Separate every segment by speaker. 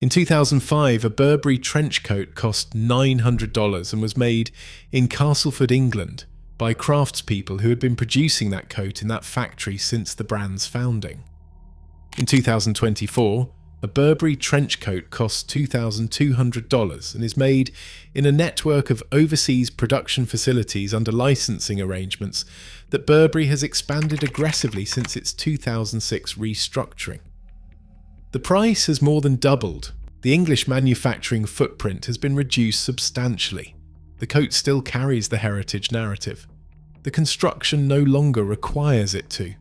Speaker 1: In 2005, a Burberry trench coat cost $900 and was made in Castleford, England, by craftspeople who had been producing that coat in that factory since the brand's founding. In 2024, a Burberry trench coat costs $2,200 and is made in a network of overseas production facilities under licensing arrangements that Burberry has expanded aggressively since its 2006 restructuring. The price has more than doubled. The English manufacturing footprint has been reduced substantially. The coat still carries the heritage narrative. The construction no longer requires it to.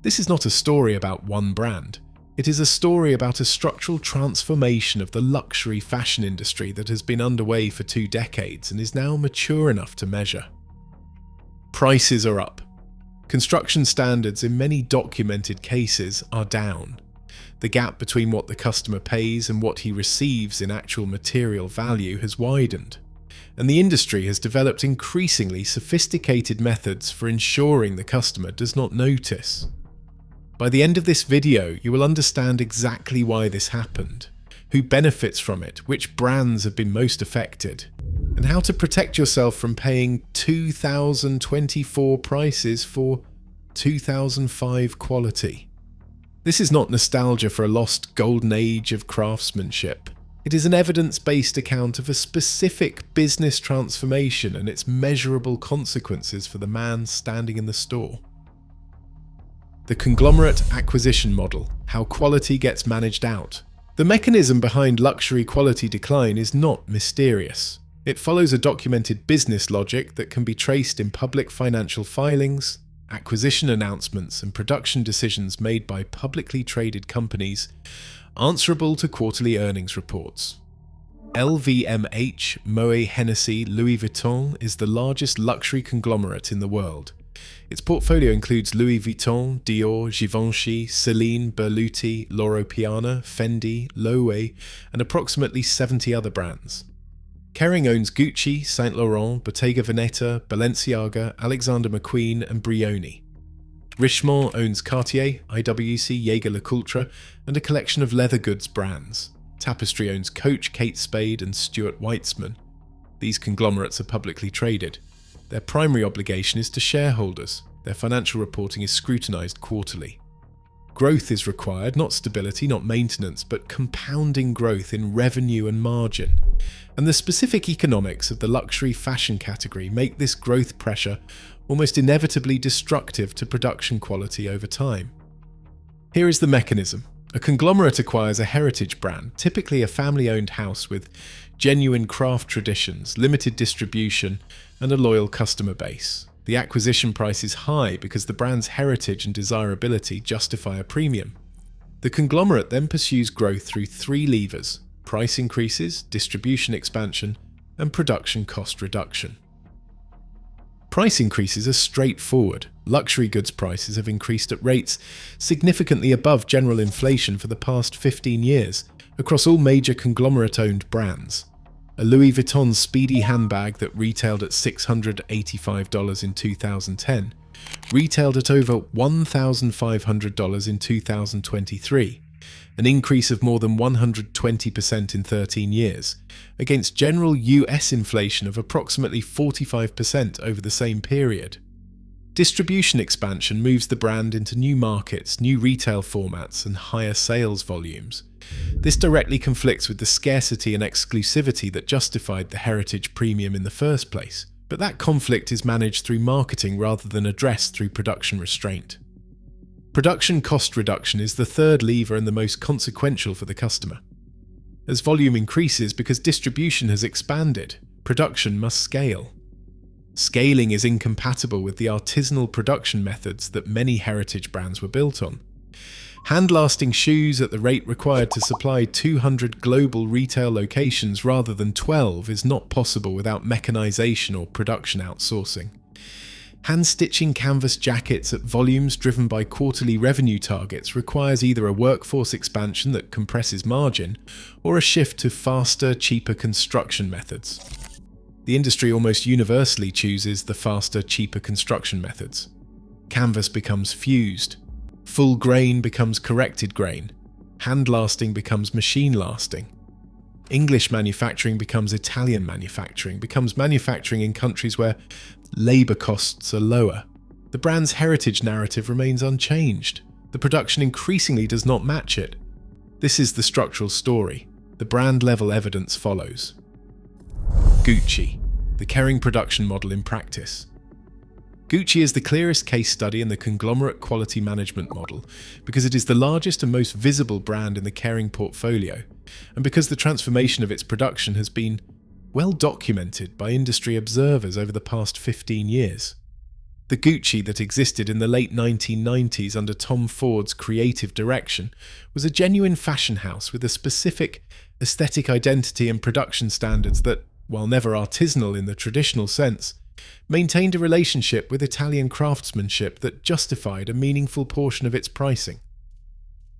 Speaker 1: This is not a story about one brand. It is a story about a structural transformation of the luxury fashion industry that has been underway for 2 decades and is now mature enough to measure. Prices are up. Construction standards in many documented cases are down. The gap between what the customer pays and what he receives in actual material value has widened, and the industry has developed increasingly sophisticated methods for ensuring the customer does not notice. By the end of this video, you will understand exactly why this happened, who benefits from it, which brands have been most affected, and how to protect yourself from paying 2024 prices for 2005 quality. This is not nostalgia for a lost golden age of craftsmanship. It is an evidence-based account of a specific business transformation and its measurable consequences for the man standing in the store. The conglomerate acquisition model, how quality gets managed out. The mechanism behind luxury quality decline is not mysterious. It follows a documented business logic that can be traced in public financial filings, acquisition announcements, and production decisions made by publicly traded companies answerable to quarterly earnings reports. LVMH, Moet Hennessy, Louis Vuitton is the largest luxury conglomerate in the world. Its portfolio includes Louis Vuitton, Dior, Givenchy, Celine, Berluti, Loro Piana, Fendi, Loewe, and approximately 70 other brands. Kering owns Gucci, Saint Laurent, Bottega Veneta, Balenciaga, Alexander McQueen, and Brioni. Richemont owns Cartier, IWC, Jaeger-LeCoultre, and a collection of leather goods brands. Tapestry owns Coach, Kate Spade, and Stuart Weitzman. These conglomerates are publicly traded. Their primary obligation is to shareholders. Their financial reporting is scrutinized quarterly. Growth is required, not stability, not maintenance, but compounding growth in revenue and margin. And the specific economics of the luxury fashion category make this growth pressure almost inevitably destructive to production quality over time. Here is the mechanism. A conglomerate acquires a heritage brand, typically a family-owned house with genuine craft traditions, limited distribution, and a loyal customer base. The acquisition price is high because the brand's heritage and desirability justify a premium. The conglomerate then pursues growth through 3 levers: price increases, distribution expansion, and production cost reduction. Price increases are straightforward. Luxury goods prices have increased at rates significantly above general inflation for the past 15 years across all major conglomerate-owned brands. A Louis Vuitton Speedy handbag that retailed at $685 in 2010 retailed at over $1,500 in 2023, an increase of more than 120% in 13 years, against general US inflation of approximately 45% over the same period. Distribution expansion moves the brand into new markets, new retail formats, and higher sales volumes. This directly conflicts with the scarcity and exclusivity that justified the heritage premium in the first place, but that conflict is managed through marketing rather than addressed through production restraint. Production cost reduction is the third lever and the most consequential for the customer. As volume increases because distribution has expanded, production must scale. Scaling is incompatible with the artisanal production methods that many heritage brands were built on. Hand-lasting shoes at the rate required to supply 200 global retail locations rather than 12 is not possible without mechanization or production outsourcing. Hand-stitching canvas jackets at volumes driven by quarterly revenue targets requires either a workforce expansion that compresses margin or a shift to faster, cheaper construction methods. The industry almost universally chooses the faster, cheaper construction methods. Canvas becomes fused. Full grain becomes corrected grain. Hand lasting becomes machine lasting. English manufacturing becomes Italian manufacturing, becomes manufacturing in countries where labour costs are lower. The brand's heritage narrative remains unchanged. The production increasingly does not match it. This is the structural story. The brand-level evidence follows. Gucci, the Kering production model in practice. Gucci is the clearest case study in the conglomerate quality management model because it is the largest and most visible brand in the Kering portfolio, and because the transformation of its production has been well documented by industry observers over the past 15 years. The Gucci that existed in the late 1990s under Tom Ford's creative direction was a genuine fashion house with a specific aesthetic identity and production standards that, while never artisanal in the traditional sense, maintained a relationship with Italian craftsmanship that justified a meaningful portion of its pricing.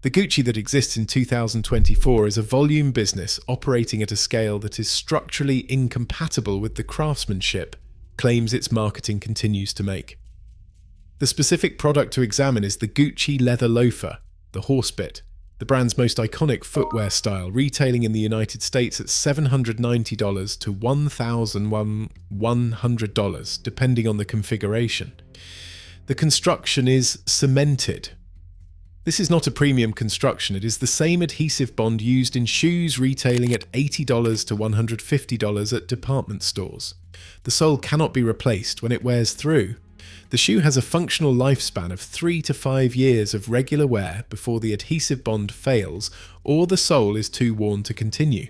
Speaker 1: The Gucci that exists in 2024 is a volume business operating at a scale that is structurally incompatible with the craftsmanship claims its marketing continues to make. The specific product to examine is the Gucci leather loafer, the horsebit, the brand's most iconic footwear style, retailing in the United States at $790 to $1,100, depending on the configuration. The construction is cemented. This is not a premium construction, it is the same adhesive bond used in shoes retailing at $80 to $150 at department stores. The sole cannot be replaced when it wears through. The shoe has a functional lifespan of 3 to 5 years of regular wear before the adhesive bond fails or the sole is too worn to continue.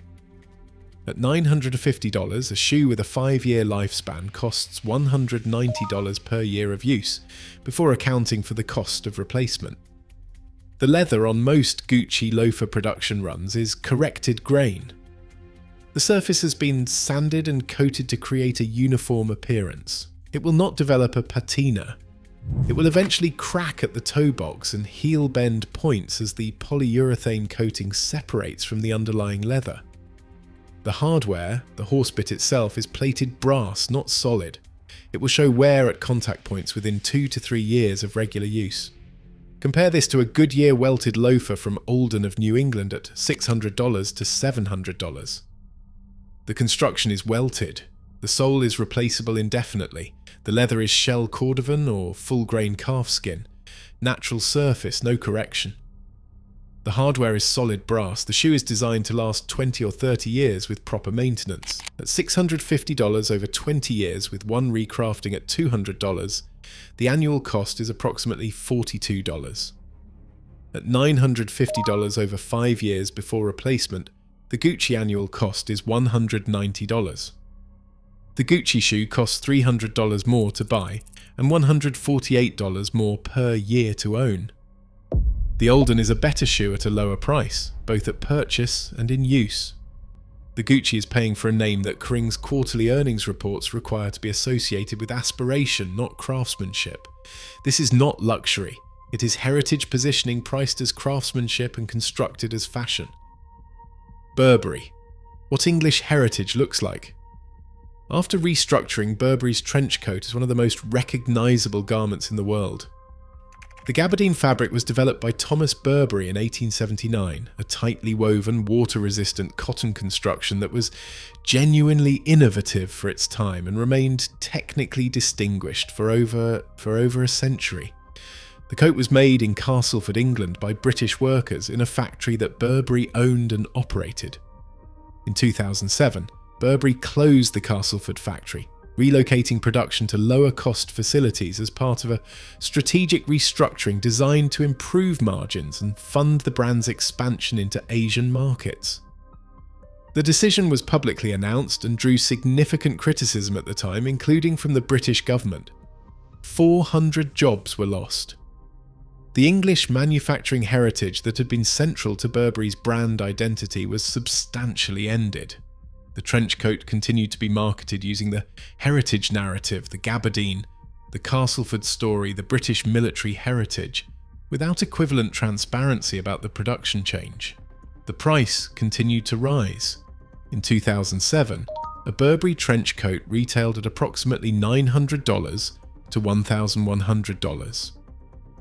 Speaker 1: At $950, a shoe with a 5-year lifespan costs $190 per year of use, before accounting for the cost of replacement. The leather on most Gucci loafer production runs is corrected grain. The surface has been sanded and coated to create a uniform appearance. It will not develop a patina. It will eventually crack at the toe box and heel bend points as the polyurethane coating separates from the underlying leather. The hardware, the horsebit itself, is plated brass, not solid. It will show wear at contact points within 2 to 3 years of regular use. Compare this to a Goodyear welted loafer from Alden of New England at $600 to $700. The construction is welted. The sole is replaceable indefinitely. The leather is shell cordovan or full-grain calfskin. Natural surface, no correction. The hardware is solid brass. The shoe is designed to last 20 or 30 years with proper maintenance. At $650 over 20 years with one recrafting at $200, the annual cost is approximately $42. At $950 over 5 years before replacement, the Gucci annual cost is $190. The Gucci shoe costs $300 more to buy and $148 more per year to own. The Alden is a better shoe at a lower price, both at purchase and in use. The Gucci is paying for a name that Kering's quarterly earnings reports require to be associated with aspiration, not craftsmanship. This is not luxury. It is heritage positioning priced as craftsmanship and constructed as fashion. Burberry. What English heritage looks like. After restructuring, Burberry's trench coat is one of the most recognisable garments in the world. The gabardine fabric was developed by Thomas Burberry in 1879, a tightly woven, water-resistant cotton construction that was genuinely innovative for its time and remained technically distinguished for over a century. The coat was made in Castleford, England by British workers in a factory that Burberry owned and operated. In 2007, Burberry closed the Castleford factory, relocating production to lower-cost facilities as part of a strategic restructuring designed to improve margins and fund the brand's expansion into Asian markets. The decision was publicly announced and drew significant criticism at the time, including from the British government. 400 jobs were lost. The English manufacturing heritage that had been central to Burberry's brand identity was substantially ended. The trench coat continued to be marketed using the heritage narrative, the gabardine, the Castleford story, the British military heritage, without equivalent transparency about the production change. The price continued to rise. In 2007, a Burberry trench coat retailed at approximately $900 to $1,100.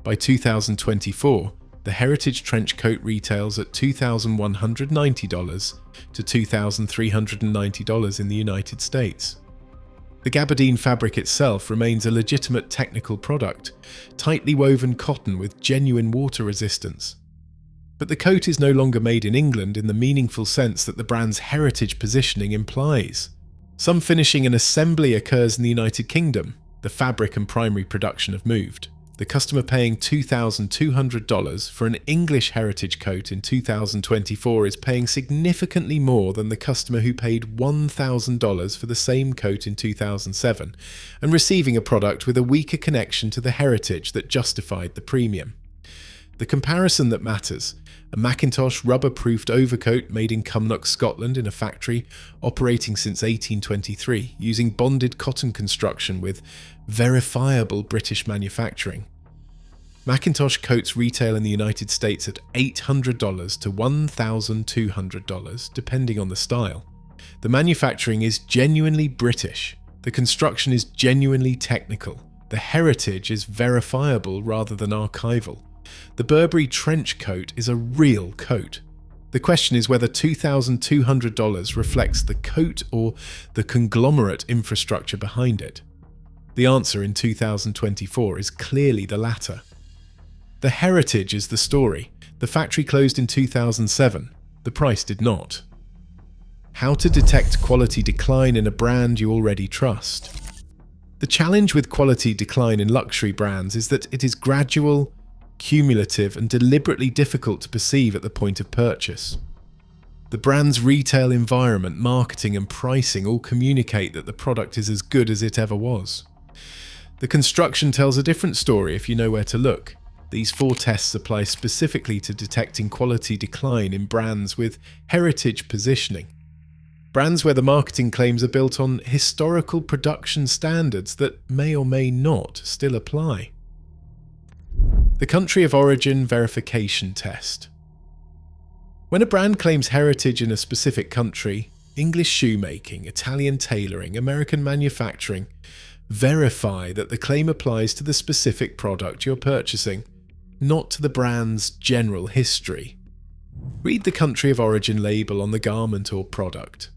Speaker 1: By 2024, The heritage trench coat retails at $2,190 to $2,390 in the United States. The gabardine fabric itself remains a legitimate technical product, tightly woven cotton with genuine water resistance. But the coat is no longer made in England in the meaningful sense that the brand's heritage positioning implies. Some finishing and assembly occurs in the United Kingdom. The fabric and primary production have moved. The customer paying $2,200 for an English heritage coat in 2024 is paying significantly more than the customer who paid $1,000 for the same coat in 2007 and receiving a product with a weaker connection to the heritage that justified the premium. The comparison that matters: a Macintosh rubber-proofed overcoat made in Cumnock, Scotland in a factory operating since 1823 using bonded cotton construction with verifiable British manufacturing. Macintosh coats retail in the United States at $800 to $1,200 depending on the style. The manufacturing is genuinely British. The construction is genuinely technical. The heritage is verifiable rather than archival. The Burberry trench coat is a real coat. The question is whether $2,200 reflects the coat or the conglomerate infrastructure behind it. The answer in 2024 is clearly the latter. The heritage is the story. The factory closed in 2007. The price did not. How to detect quality decline in a brand you already trust. The challenge with quality decline in luxury brands is that it is gradual, cumulative, and deliberately difficult to perceive at the point of purchase. The brand's retail environment, marketing, and pricing all communicate that the product is as good as it ever was. The construction tells a different story if you know where to look. These 4 tests apply specifically to detecting quality decline in brands with heritage positioning. Brands where the marketing claims are built on historical production standards that may or may not still apply. The country of origin verification test. When a brand claims heritage in a specific country, English shoemaking, Italian tailoring, American manufacturing, verify that the claim applies to the specific product you're purchasing, not to the brand's general history. Read the country of origin label on the garment or product.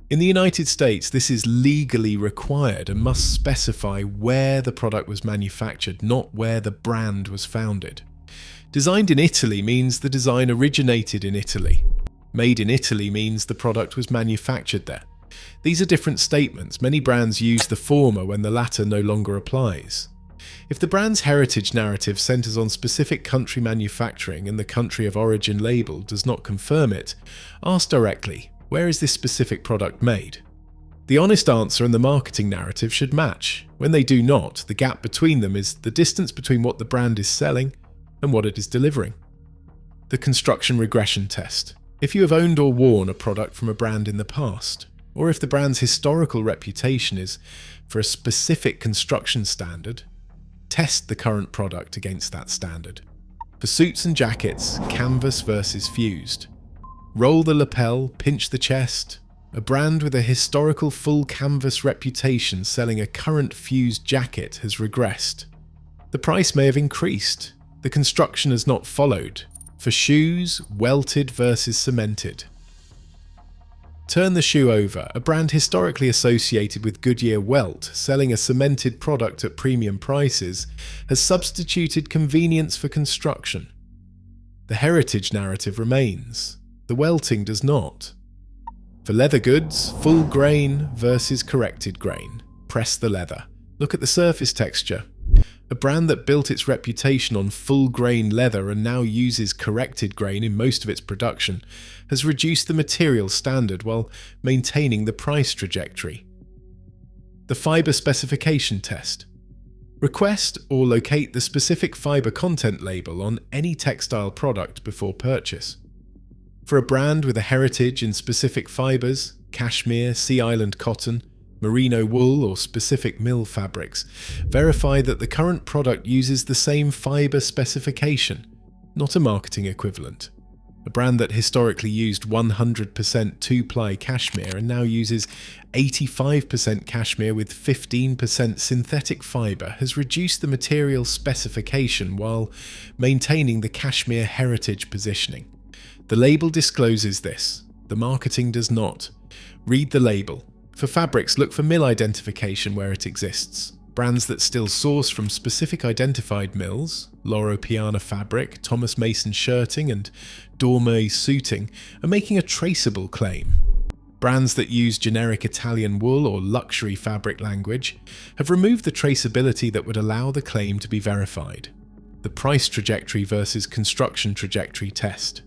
Speaker 1: In the United States, this is legally required and must specify where the product was manufactured, not where the brand was founded. Designed in Italy means the design originated in Italy. Made in Italy means the product was manufactured there. These are different statements. Many brands use the former when the latter no longer applies. If the brand's heritage narrative centers on specific country manufacturing and the country of origin label does not confirm it, ask directly, where is this specific product made? The honest answer and the marketing narrative should match. When they do not, the gap between them is the distance between what the brand is selling and what it is delivering. The construction regression test. If you have owned or worn a product from a brand in the past, or if the brand's historical reputation is for a specific construction standard, test the current product against that standard. For suits and jackets, canvas versus fused. Roll the lapel, pinch the chest. A brand with a historical full canvas reputation selling a current fused jacket has regressed. The price may have increased. The construction has not followed. For shoes, welted versus cemented. Turn the shoe over. A brand historically associated with Goodyear welt, selling a cemented product at premium prices, has substituted convenience for construction. The heritage narrative remains. The welting does not. For leather goods, full grain versus corrected grain. Press the leather. Look at the surface texture. A brand that built its reputation on full grain leather and now uses corrected grain in most of its production has reduced the material standard while maintaining the price trajectory. The fiber specification test. Request or locate the specific fiber content label on any textile product before purchase. For a brand with a heritage in specific fibers, cashmere, sea island cotton, merino wool or specific mill fabrics, verify that the current product uses the same fiber specification, not a marketing equivalent. a brand that historically used 100% two-ply cashmere and now uses 85% cashmere with 15% synthetic fibre, has reduced the material specification while maintaining the cashmere heritage positioning. The label discloses this. The marketing does not. Read the label. For fabrics, look for mill identification where it exists. Brands that still source from specific identified mills, Loro Piana Fabric, Thomas Mason Shirting and Dorme Suiting, are making a traceable claim. Brands that use generic Italian wool or luxury fabric language have removed the traceability that would allow the claim to be verified. The price trajectory versus construction trajectory test.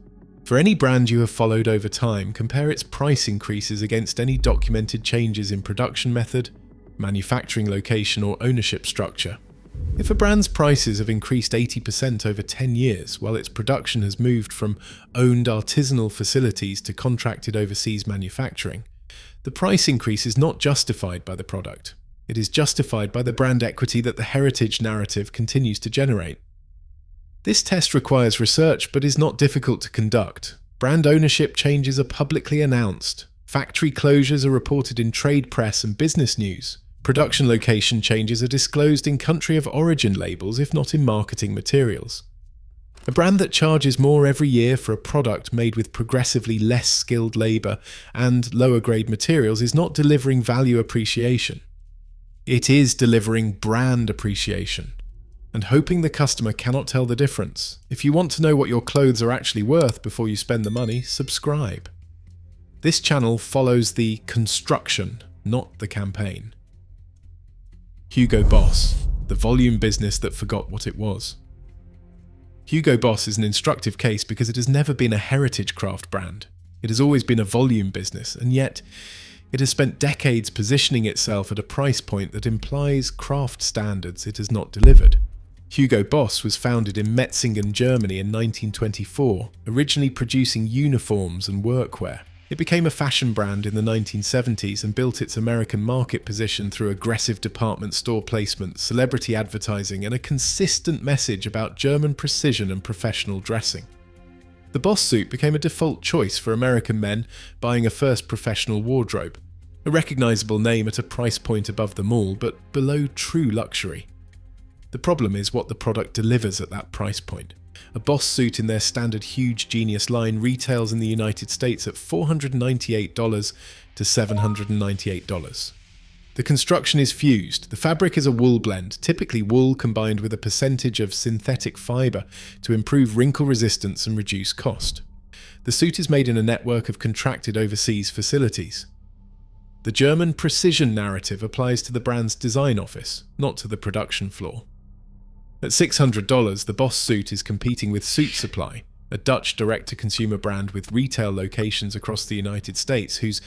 Speaker 1: For any brand you have followed over time, compare its price increases against any documented changes in production method, manufacturing location or ownership structure. If a brand's prices have increased 80% over 10 years while its production has moved from owned artisanal facilities to contracted overseas manufacturing, the price increase is not justified by the product. It is justified by the brand equity that the heritage narrative continues to generate. This test requires research but is not difficult to conduct. Brand ownership changes are publicly announced. Factory closures are reported in trade press and business news. Production location changes are disclosed in country of origin labels, if not in marketing materials. A brand that charges more every year for a product made with progressively less skilled labour and lower grade materials is not delivering value appreciation. It is delivering brand appreciation and hoping the customer cannot tell the difference. If you want to know what your clothes are actually worth before you spend the money, subscribe. This channel follows the construction, not the campaign. Hugo Boss, the volume business that forgot what it was. Hugo Boss is an instructive case because it has never been a heritage craft brand. It has always been a volume business, and yet it has spent decades positioning itself at a price point that implies craft standards it has not delivered. Hugo Boss was founded in Metzingen, Germany in 1924, originally producing uniforms and workwear. It became a fashion brand in the 1970s and built its American market position through aggressive department store placement, celebrity advertising, and a consistent message about German precision and professional dressing. The Boss suit became a default choice for American men buying a first professional wardrobe, a recognizable name at a price point above them all, but below true luxury. The problem is what the product delivers at that price point. A Boss suit in their standard Huge Genius line retails in the United States at $498 to $798. The construction is fused. The fabric is a wool blend, typically wool combined with a percentage of synthetic fibre to improve wrinkle resistance and reduce cost. The suit is made in a network of contracted overseas facilities. The German precision narrative applies to the brand's design office, not to the production floor. At $600, the Boss suit is competing with Suit Supply, a Dutch direct-to-consumer brand with retail locations across the United States, whose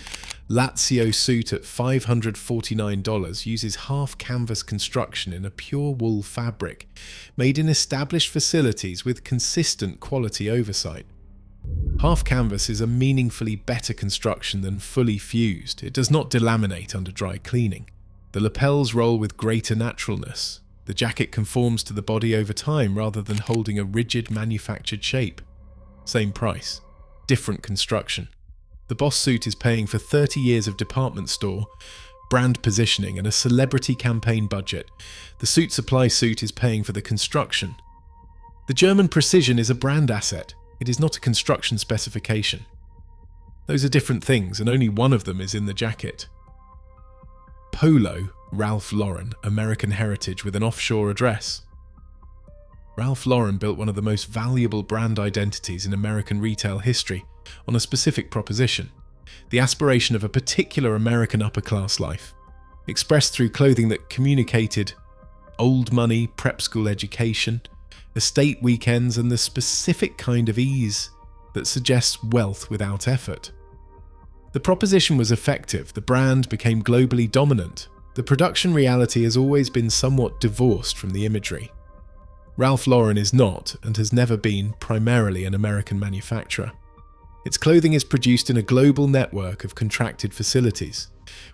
Speaker 1: Lazio suit at $549 uses half-canvas construction in a pure wool fabric, made in established facilities with consistent quality oversight. Half-canvas is a meaningfully better construction than fully fused. It does not delaminate under dry cleaning. The lapels roll with greater naturalness. The jacket conforms to the body over time rather than holding a rigid manufactured shape. Same price, different construction. The Boss suit is paying for 30 years of department store, brand positioning and a celebrity campaign budget. The Suit Supply suit is paying for the construction. The German precision is a brand asset. It is not a construction specification. Those are different things, and only one of them is in the jacket. Polo, Ralph Lauren, American heritage with an offshore address. Ralph Lauren built one of the most valuable brand identities in American retail history on a specific proposition: the aspiration of a particular American upper-class life, expressed through clothing that communicated old money, prep school education, estate weekends, and the specific kind of ease that suggests wealth without effort. The proposition was effective. The brand became globally dominant. The production reality has always been somewhat divorced from the imagery. Ralph Lauren is not, and has never been, primarily an American manufacturer. Its clothing is produced in a global network of contracted facilities,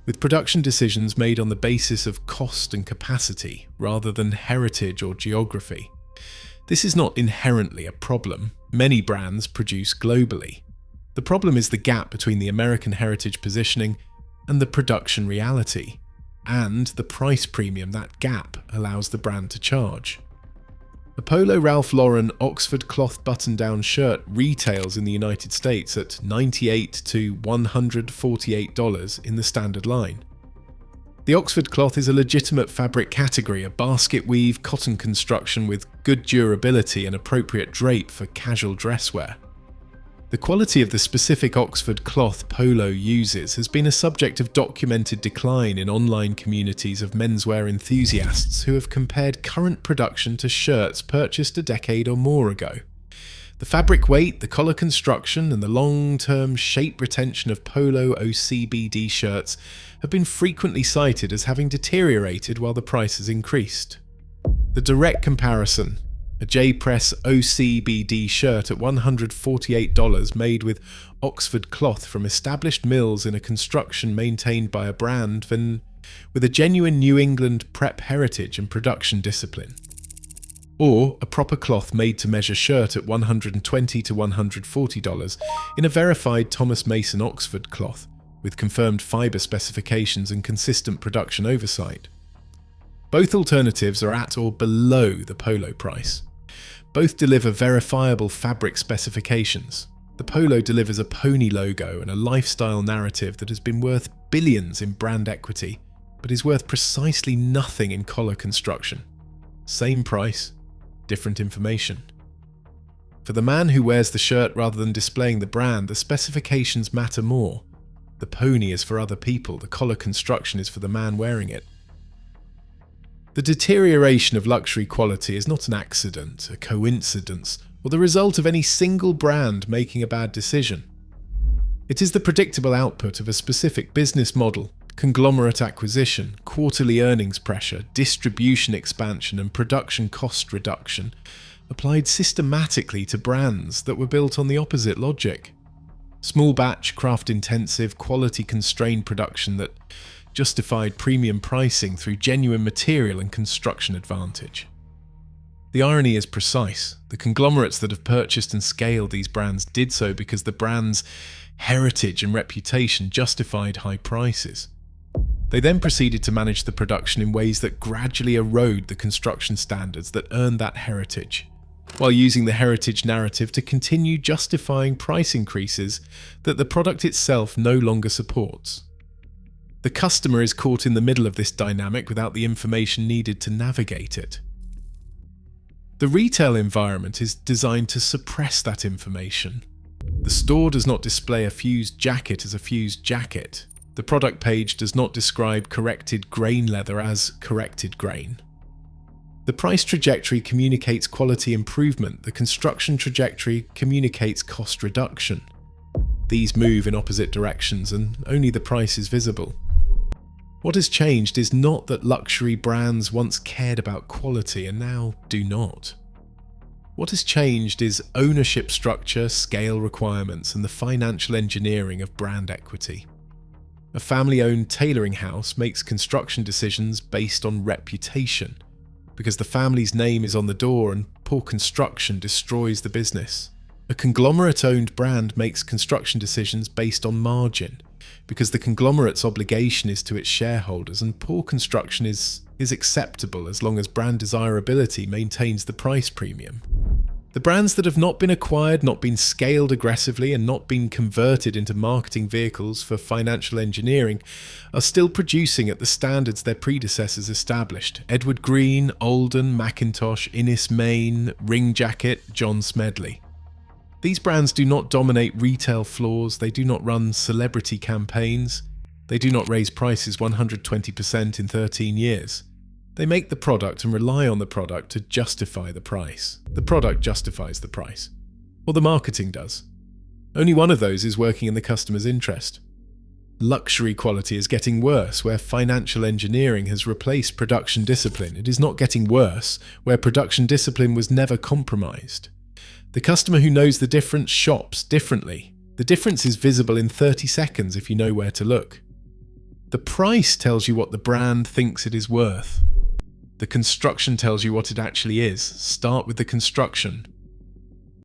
Speaker 1: with production decisions made on the basis of cost and capacity, rather than heritage or geography. This is not inherently a problem. many brands produce globally. The problem is the gap between the American heritage positioning and the production reality, and the price premium that gap allows the brand to charge. A Polo Ralph Lauren Oxford cloth button-down shirt retails in the United States at $98 to $148 in the standard line. The Oxford cloth is a legitimate fabric category, a basket weave cotton construction with good durability and appropriate drape for casual dresswear. The quality of the specific Oxford cloth Polo uses has been a subject of documented decline in online communities of menswear enthusiasts who have compared current production to shirts purchased a decade or more ago. The fabric weight, the collar construction, and the long-term shape retention of Polo OCBD shirts have been frequently cited as having deteriorated while the price has increased. The direct comparison: a J-Press OCBD shirt at $148 made with Oxford cloth from established mills in a construction maintained by a brand with a genuine New England prep heritage and production discipline. Or a proper cloth made-to-measure shirt at $120 to $140 in a verified Thomas Mason Oxford cloth with confirmed fibre specifications and consistent production oversight. Both alternatives are at or below the Polo price. Both deliver verifiable fabric specifications. The Polo delivers a pony logo and a lifestyle narrative that has been worth billions in brand equity, but is worth precisely nothing in collar construction. Same price, different information. For the man who wears the shirt rather than displaying the brand, the specifications matter more. The pony is for other people, the collar construction is for the man wearing it. The deterioration of luxury quality is not an accident, a coincidence, or the result of any single brand making a bad decision. It is the predictable output of a specific business model, conglomerate acquisition, quarterly earnings pressure, distribution expansion, and production cost reduction, applied systematically to brands that were built on the opposite logic. Small batch, craft-intensive, quality-constrained production that justified premium pricing through genuine material and construction advantage. The irony is precise. The conglomerates that have purchased and scaled these brands did so because the brand's heritage and reputation justified high prices. They then proceeded to manage the production in ways that gradually erode the construction standards that earned that heritage, while using the heritage narrative to continue justifying price increases that the product itself no longer supports. The customer is caught in the middle of this dynamic without the information needed to navigate it. The retail environment is designed to suppress that information. The store does not display a fused jacket as a fused jacket. The product page does not describe corrected grain leather as corrected grain. The price trajectory communicates quality improvement. The construction trajectory communicates cost reduction. These move in opposite directions and only the price is visible. What has changed is not that luxury brands once cared about quality and now do not. What has changed is ownership structure, scale requirements, and the financial engineering of brand equity. A family-owned tailoring house makes construction decisions based on reputation, because the family's name is on the door and poor construction destroys the business. A conglomerate-owned brand makes construction decisions based on margin, because the conglomerate's obligation is to its shareholders, and poor construction is acceptable as long as brand desirability maintains the price premium. The brands that have not been acquired, not been scaled aggressively, and not been converted into marketing vehicles for financial engineering are still producing at the standards their predecessors established. Edward Green, Alden, Macintosh, Innis Main, Ring Jacket, John Smedley. These brands do not dominate retail floors, they do not run celebrity campaigns, they do not raise prices 120% in 13 years. They make the product and rely on the product to justify the price. The product justifies the price. Or the marketing does. Only one of those is working in the customer's interest. Luxury quality is getting worse where financial engineering has replaced production discipline. It is not getting worse where production discipline was never compromised. The customer who knows the difference shops differently. The difference is visible in 30 seconds if you know where to look. The price tells you what the brand thinks it is worth. The construction tells you what it actually is. Start with the construction.